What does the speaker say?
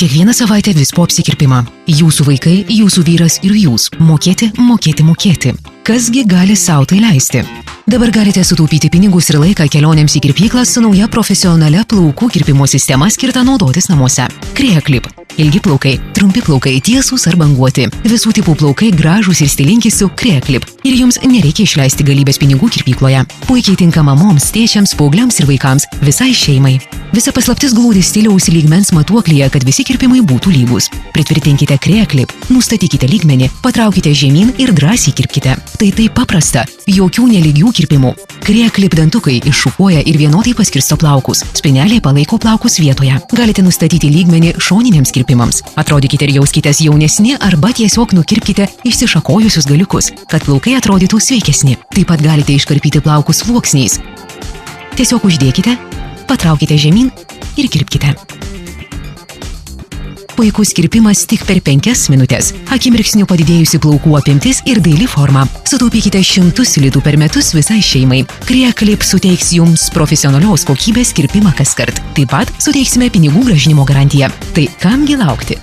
Kiekvieną savaitę vis po apsikirpimą. Jūsų vaikai, jūsų vyras ir jūs. Mokėti, mokėti, mokėti. Kasgi gali sau tai leisti? Dabar galite sutaupyti pinigus ir laiką kelionėms į kirpyklą su nauja profesionalia plaukų kirpimo sistema skirta naudotis namuose. Creaclip. Ilgi plaukai, trumpi plaukai, tiesūs ar banguoti. Visų tipų plaukai gražūs ir stilingi su Creaclip. Ir jums nereikia išleisti galybės pinigų kirpykloje. Puikiai tinka mamoms, tėčiams, paaugliams ir vaikams, visai šeimai. Visa paslaptis glūdi stiliaus lygmens matuoklyje, kad visi kirpimai būtų lygus. Pritvirtinkite Creaclip, nustatykite lygmenį, patraukite žemyn ir drąsiai kirpkite. Tai taip paprasta, jokių nelygių kirpimų. Creaclip dantukai iššukuoja ir vienodai paskirsto plaukus. Spynelė palaiko plaukus vietoje. Galite nustatyti lygmenį šoniniams kirpimams. Atrodykite ir jauskitės jaunesni arba tiesiog nukirpkite išsišakojusius galiukus, kad plaukai atrodytų sveikesni. Taip pat galite iškarpyti plaukus sluoksniais. Tiesiog uždėkite, patraukite žemyn ir kirpkite. Puikus kirpimas tik per 5 minutės. Akimirksniu padidėjusi plaukų apimtis ir daili forma. Sutaupykite 100 litų per metus visai šeimai. Creaclip suteiks jums profesionalios kokybės kirpimą kaskart. Taip pat suteiksime pinigų grąžinimo garantiją. Tai kamgi laukti?